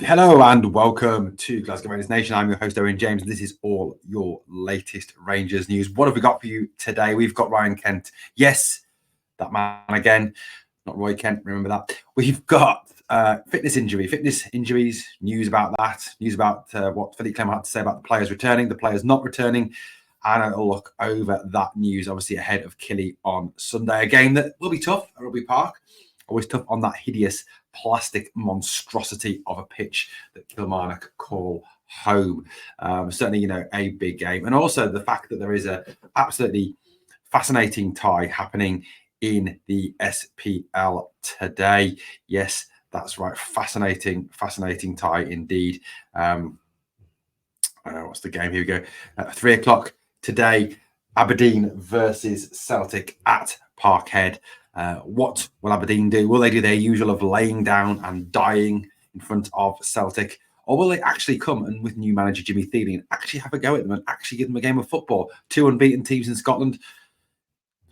Hello and welcome to Glasgow Rangers Nation. I'm your host, Owen James, and this is all your latest Rangers news. What have we got for you today? We've got Ryan Kent. Yes, that man again. Not Roy Kent, remember that. We've got fitness injuries, news about that, news about what Philippe Clement had to say about the players returning, the players not returning, and a look over that news, obviously ahead of Killy on Sunday. A game that will be tough at Rugby Park. Always tough on that hideous plastic monstrosity of a pitch that Kilmarnock call home. Certainly, a big game. And also the fact that there is a absolutely fascinating tie happening in the SPL today. Yes, that's right. Fascinating tie indeed. What's the game? Here we go. 3 o'clock today, Aberdeen versus Celtic at Parkhead. What will Aberdeen do? Will they do their usual of laying down and dying in front of Celtic? Or will they actually come and, with new manager Jimmy Thielen, actually have a go at them and actually give them a game of football? 2 unbeaten teams in Scotland.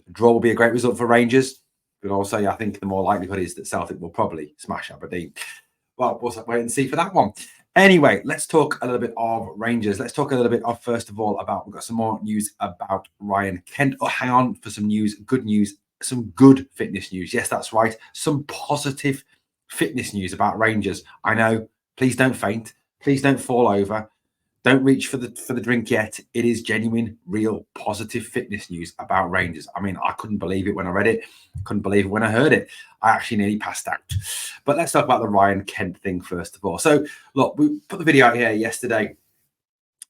A draw will be a great result for Rangers. But also, I think the more likelihood is that Celtic will probably smash Aberdeen. Well, we'll wait and see for that one. Anyway, let's talk a little bit of Rangers. Let's talk a little bit of, first of all, we've got some more news about Ryan Kent. Oh, hang on for some news, good news. Some good fitness news. Yes, that's right. Some positive fitness news about Rangers. I know. Please don't faint. Please don't fall over. Don't reach for the drink yet. It is genuine, real, positive fitness news about Rangers. I mean, I couldn't believe it when I read it. Couldn't believe it when I heard it. I actually nearly passed out. But let's talk about the Ryan Kent thing first of all. So, look, we put the video out here yesterday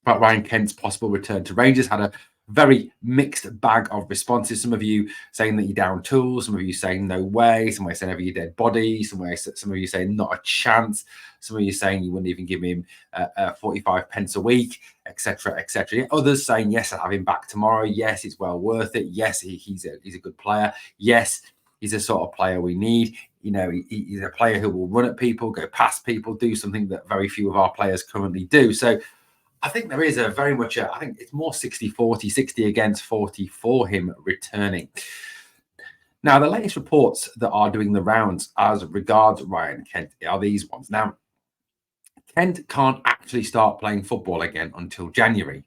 about Ryan Kent's possible return to Rangers. Had a very mixed bag of responses. Some of you saying that you're down tools, some of you saying no way, some of you saying over your dead body, some of you saying not a chance, some of you saying you wouldn't even give him 45 pence a week, etc., etc. Others saying yes, I'll have him back tomorrow. Yes, it's well worth it. Yes, he's a good player. Yes, he's the sort of player we need. He's a player who will run at people, go past people, do something that very few of our players currently do. So I think there is I think it's more 60-40, 60 against 40 for him returning. Now, the latest reports that are doing the rounds as regards Ryan Kent are these ones. Now, Kent can't actually start playing football again until January.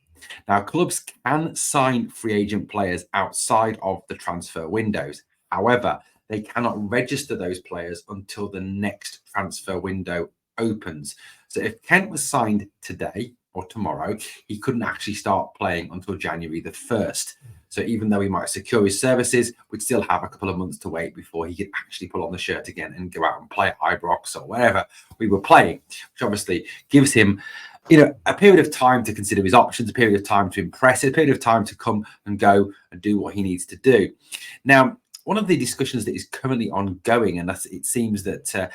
Now, clubs can sign free agent players outside of the transfer windows. However, they cannot register those players until the next transfer window opens. So if Kent was signed today or tomorrow, he couldn't actually start playing until January the 1st. So even though he might secure his services, we'd still have a couple of months to wait before he could actually pull on the shirt again and go out and play at Ibrox or wherever we were playing, which obviously gives him a period of time to consider his options, a period of time to impress, a period of time to come and go and do what he needs to do. Now, one of the discussions that is currently ongoing, and it seems that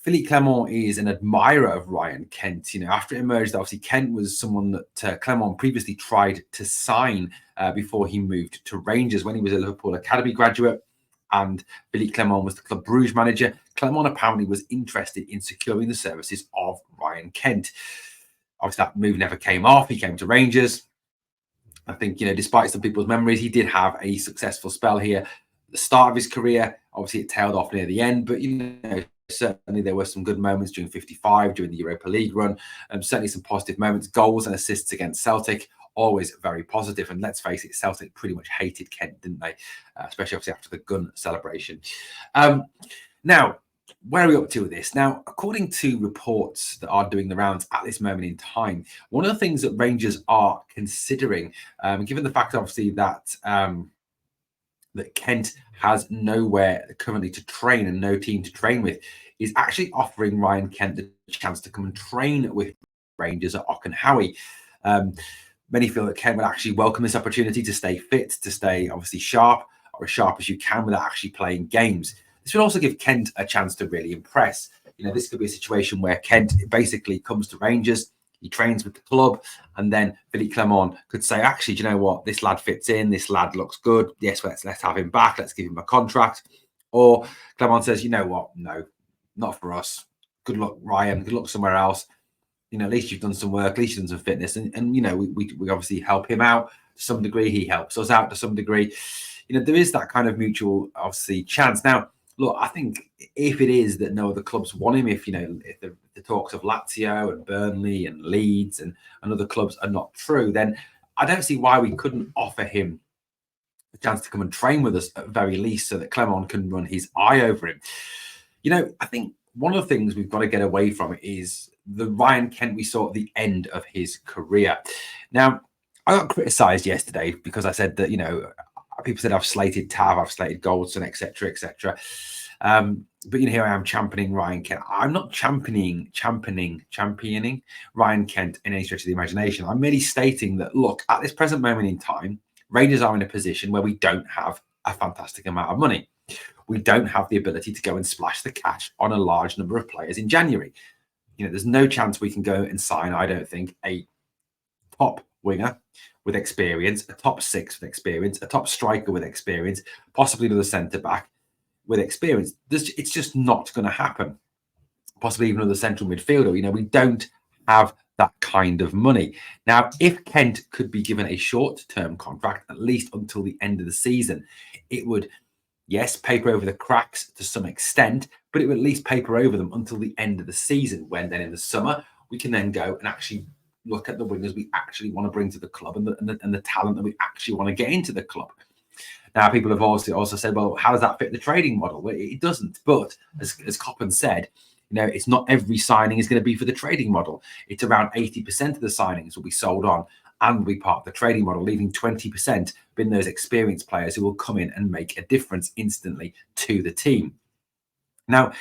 Philippe Clement is an admirer of Ryan Kent. After it emerged, obviously Kent was someone that Clement previously tried to sign before he moved to Rangers when he was a Liverpool Academy graduate. And Philippe Clement was the Club Bruges manager. Clement apparently was interested in securing the services of Ryan Kent. Obviously, that move never came off. He came to Rangers. I think, despite some people's memories, he did have a successful spell here at the start of his career. Obviously, it tailed off near the end, but, certainly there were some good moments during 55, during the Europa League run. Certainly some positive moments, goals and assists against Celtic, always very positive. And let's face it, Celtic pretty much hated Kent, didn't they? Especially obviously after the gun celebration. Now, where are we up to with this? Now, according to reports that are doing the rounds at this moment in time, one of the things that Rangers are considering, given the fact obviously that Kent has nowhere currently to train and no team to train with, is actually offering Ryan Kent the chance to come and train with Rangers at Auchenhowie. Many feel that Kent would actually welcome this opportunity to stay fit, to stay obviously sharp, or as sharp as you can without actually playing games. This would also give Kent a chance to really impress. This could be a situation where Kent basically comes to Rangers, he trains with the club, and then Philippe Clement could say, actually, do you know what? This lad fits in. This lad looks good. Yes, let's have him back. Let's give him a contract. Or Clement says, you know what? No, not for us. Good luck, Ryan. Good luck somewhere else. At least you've done some work. At least you've done some fitness. And we obviously help him out to some degree. He helps us out to some degree. There is that kind of mutual, obviously, chance. Now, look, I think if it is that no other clubs want him, if the the talks of Lazio and Burnley and Leeds and other clubs are not true, then I don't see why we couldn't offer him a chance to come and train with us at very least, so that Clement can run his eye over him. I think one of the things we've got to get away from is the Ryan Kent we saw at the end of his career. Now, I got criticised yesterday because I said that, people said I've slated Tav, I've slated Goldson, etc., etc. But here I am championing Ryan Kent. I'm not championing Ryan Kent in any stretch of the imagination. I'm merely stating that, look, at this present moment in time, Rangers are in a position where we don't have a fantastic amount of money. We don't have the ability to go and splash the cash on a large number of players in January. There's no chance we can go and sign, I don't think, a top winger with experience, a top six with experience, a top striker with experience, possibly another centre-back with experience. It's just not going to happen. Possibly even another central midfielder. We don't have that kind of money. Now, if Kent could be given a short-term contract, at least until the end of the season, it would, yes, paper over the cracks to some extent, but it would at least paper over them until the end of the season, when then in the summer, we can then go and actually look at the wingers we actually want to bring to the club and the talent that we actually want to get into the club. Now, people have also said, well, how does that fit the trading model? Well, it doesn't. But as Coppen said, it's not every signing is going to be for the trading model. It's around 80% of the signings will be sold on and will be part of the trading model, leaving 20% being those experienced players who will come in and make a difference instantly to the team. Now,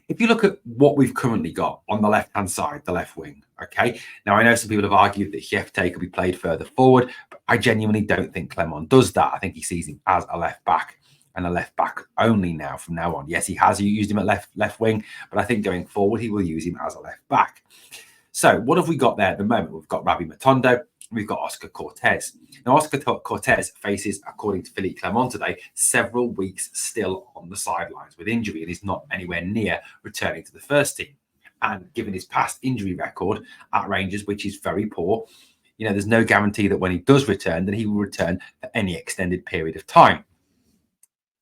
if you look at what we've currently got on the left-hand side, the left wing, okay? Now, I know some people have argued that Hjefte could be played further forward, but I genuinely don't think Clement does that. I think he sees him as a left-back and a left-back only now from now on. Yes, he has used him at left wing, but I think going forward, he will use him as a left-back. So what have we got there at the moment? We've got Rabbi Matondo. We've got Oscar Cortez. Now, Oscar Cortez faces, according to Philippe Clement today, several weeks still on the sidelines with injury and is not anywhere near returning to the first team. And given his past injury record at Rangers, which is very poor, there's no guarantee that when he does return, that he will return for any extended period of time.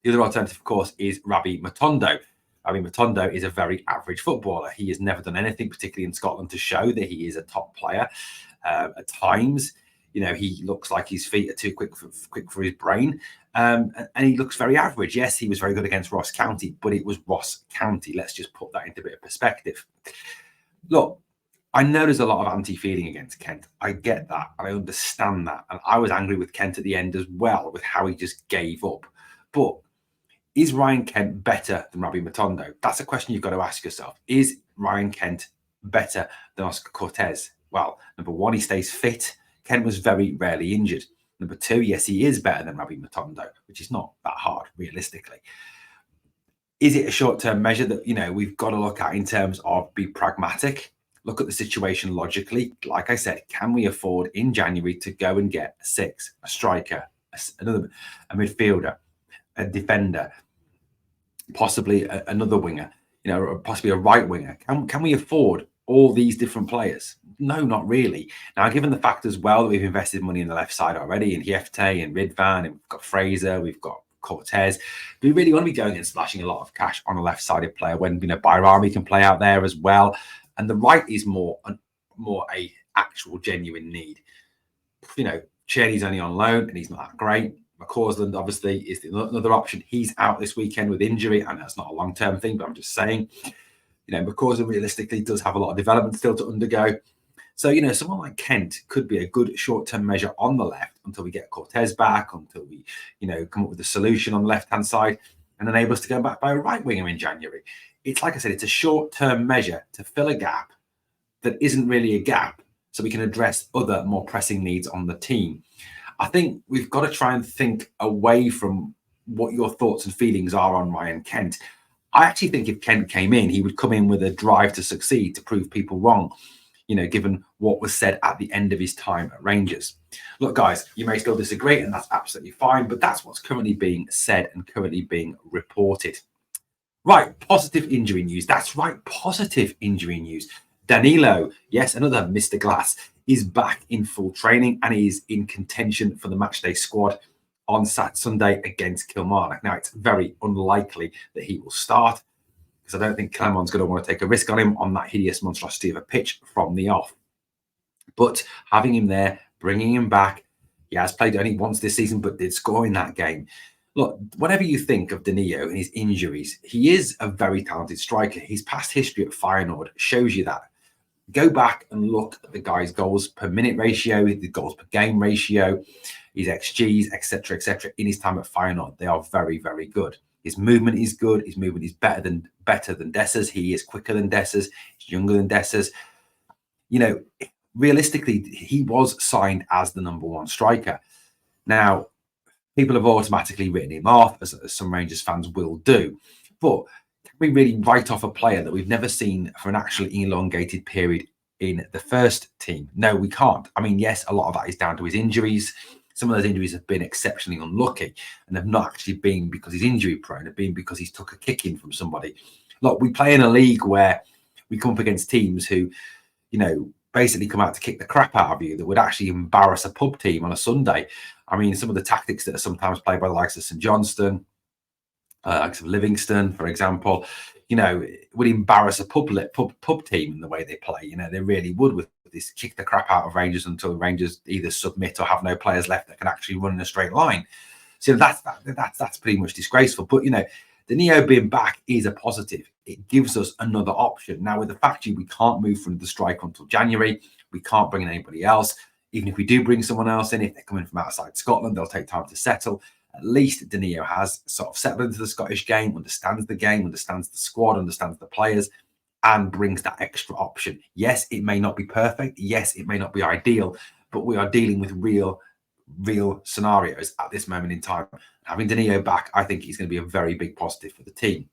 The other alternative, of course, is Rabbi Matondo. Rabbi Matondo is a very average footballer. He has never done anything, particularly in Scotland, to show that he is a top player. At times, he looks like his feet are too quick for his brain, and he looks very average. Yes, he was very good against Ross County, but it was Ross County. Let's just put that into a bit of perspective. Look, I know there's a lot of anti-feeling against Kent. I get that, and I understand that, and I was angry with Kent at the end as well, with how he just gave up. But is Ryan Kent better than Rabbi Matondo? That's a question you've got to ask yourself. Is Ryan Kent better than Oscar Cortez? Well, number one, he stays fit. Kent was very rarely injured. Number two, yes, he is better than Rabbi Matondo, which is not that hard, realistically. Is it a short-term measure that, we've got to look at in terms of be pragmatic, look at the situation logically? Like I said, can we afford in January to go and get a six, a striker, a midfielder, a defender, possibly another winger, possibly a right winger? Can we afford all these different players? No, not really. Now, given the fact as well that we've invested money in the left side already, in Hjefte and Ridvan, and we've got Fraser, we've got Cortez, we really want to be going and splashing a lot of cash on a left-sided player when Bayrami can play out there as well, and the right is more a actual genuine need. Cherny's only on loan and he's not that great. McCausland obviously is another option. He's out this weekend with injury, and that's not a long-term thing, but I'm just saying, McCausland realistically does have a lot of development still to undergo. So, someone like Kent could be a good short-term measure on the left until we get Cortez back, until we, come up with a solution on the left-hand side and enable us to go back by a right winger in January. It's like I said, it's a short-term measure to fill a gap that isn't really a gap, so we can address other more pressing needs on the team. I think we've got to try and think away from what your thoughts and feelings are on Ryan Kent. I actually think if Kent came in, he would come in with a drive to succeed, to prove people wrong, given what was said at the end of his time at Rangers. Look, guys, you may still disagree, and that's absolutely fine, but that's what's currently being said and currently being reported. Right, positive injury news. That's right, positive injury news. Danilo, yes, another Mr. Glass, is back in full training and is in contention for the matchday squad on Sunday against Kilmarnock. Now, it's very unlikely that he will start, because I don't think Clermont's going to want to take a risk on him on that hideous monstrosity of a pitch from the off. But having him there, bringing him back, he has played only once this season, but did score in that game. Look, whatever you think of Danilo and his injuries, he is a very talented striker. His past history at Feyenoord shows you that. Go back and look at the guy's goals per minute ratio, the goals per game ratio, his XGs, etc., in his time at Feyenoord. They are very, very good. His movement is good. His movement is better than Dessa's. He is quicker than Dessa's. He's younger than Dessa's. You know, realistically, he was signed as the #1 striker. Now, people have automatically written him off, as some Rangers fans will do. But can we really write off a player that we've never seen for an actually elongated period in the first team? No, we can't. I mean, yes, a lot of that is down to his injuries. Some of those injuries have been exceptionally unlucky, and have not actually been because he's injury prone. They've been because he's took a kicking from somebody. Look, we play in a league where we come up against teams who, you know, basically come out to kick the crap out of you, that would actually embarrass a pub team on a Sunday. I mean, some of the tactics that are sometimes played by the likes of St Johnstone, likes of Livingston, for example, you know, would embarrass a pub team in the way they play. You know, they really would, with this kick the crap out of Rangers until the Rangers either submit or have no players left that can actually run in a straight line. So that's pretty much disgraceful. But, you know, Danilo being back is a positive. It gives us another option. Now, with the fact we can't move from the striker until January, we can't bring in anybody else. Even if we do bring someone else in, if they're coming from outside Scotland, they'll take time to settle. At least Danilo has sort of settled into the Scottish game, understands the game, understands the squad, understands the players, and brings that extra option. Yes, it may not be perfect. Yes, it may not be ideal, but we are dealing with real scenarios at this moment in time. Having Danilo back, I think he's going to be a very big positive for the team.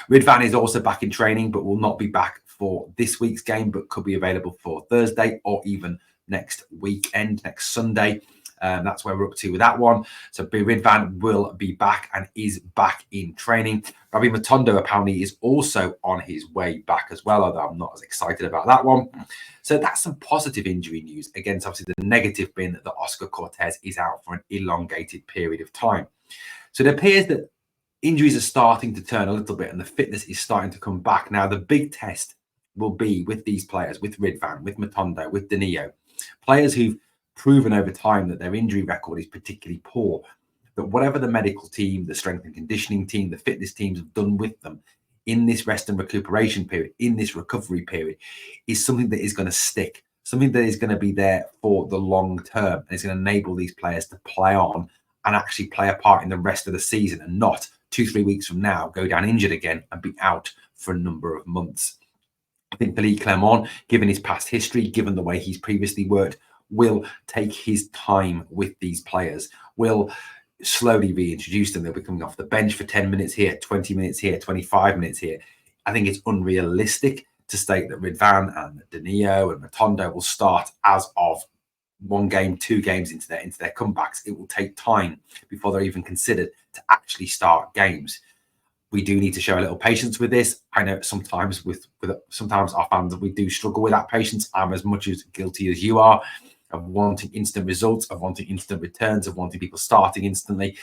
Ridvan is also back in training, but will not be back for this week's game, but could be available for Thursday or even next weekend, next Sunday. That's where we're up to with that one. So Ridvan will be back and is back in training. Rabbi Matondo apparently is also on his way back as well, although I'm not as excited about that one. So that's some positive injury news, against obviously the negative being that Oscar Cortez is out for an elongated period of time. So it appears that injuries are starting to turn a little bit and the fitness is starting to come back. Now, the big test will be with these players, with Ridvan, with Matondo, with Danilo, players who've proven over time that their injury record is particularly poor, that whatever the medical team, the strength and conditioning team, the fitness teams have done with them in this rest and recuperation period, in this recovery period, is something that is going to stick, something that is going to be there for the long term, and it's going to enable these players to play on and actually play a part in the rest of the season, and not 2-3 weeks from now go down injured again and be out for a number of months. I think Philippe Clermont, given his past history, given the way he's previously worked, will take his time with these players, will slowly reintroduce them. They'll be coming off the bench for 10 minutes here, 20 minutes here, 25 minutes here. I think it's unrealistic to state that Ridvan and Danilo and Matondo will start as of 1 game, 2 games into their comebacks. It will take time before they're even considered to actually start games. We do need to show a little patience with this. I know sometimes sometimes our fans, we do struggle with that patience. I'm as much as guilty as you are of wanting instant results, of wanting instant returns, of wanting people starting instantly.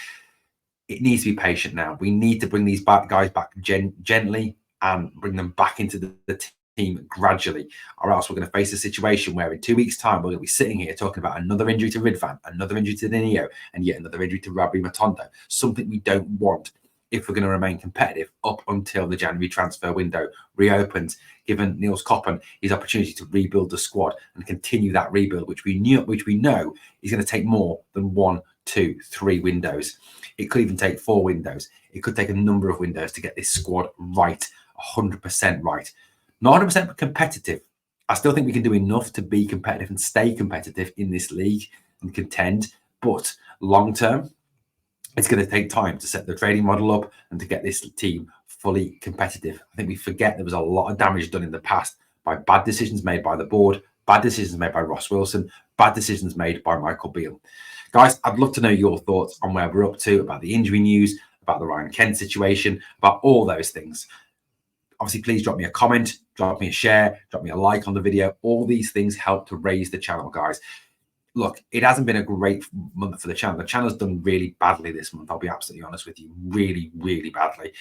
It needs to be patient now. We need to bring these guys back gently and bring them back into the team gradually, or else we're going to face a situation where in 2 weeks' time we're going to be sitting here talking about another injury to Ridvan, another injury to Danilo, and yet another injury to Rabbi Matondo. Something we don't want if we're going to remain competitive up until the January transfer window reopens, given Niels Koppen his opportunity to rebuild the squad and continue that rebuild, which we know is going to take more than 1, 2, 3 windows. It could even take 4 windows. It could take a number of windows to get this squad right, 100% right. Not 100% competitive. I still think we can do enough to be competitive and stay competitive in this league and contend, but long term, it's going to take time to set the trading model up and to get this team fully competitive. I think we forget there was a lot of damage done in the past by bad decisions made by the board, bad decisions made by Ross Wilson, bad decisions made by Michael Beale. Guys, I'd love to know your thoughts on where we're up to, about the injury news, about the Ryan Kent situation, about all those things. Obviously, please drop me a comment, drop me a share, drop me a like on the video. All these things help to raise the channel, guys. Look, it hasn't been a great month for the channel. The channel's done really badly this month. I'll be absolutely honest with you, really, really badly.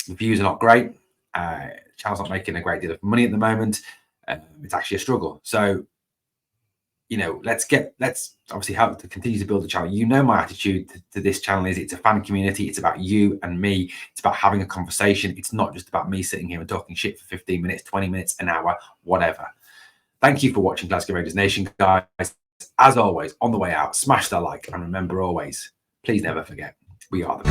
The views are not great. Channel's not making a great deal of money at the moment. It's actually a struggle. So, let's obviously help to continue to build the channel. My attitude to this channel is it's a fan community. It's about you and me. It's about having a conversation. It's not just about me sitting here and talking shit for 15 minutes, 20 minutes, an hour, whatever. Thank you for watching Glasgow Rangers Nation, guys. As always, on the way out, smash that like, and remember always, please never forget, we are the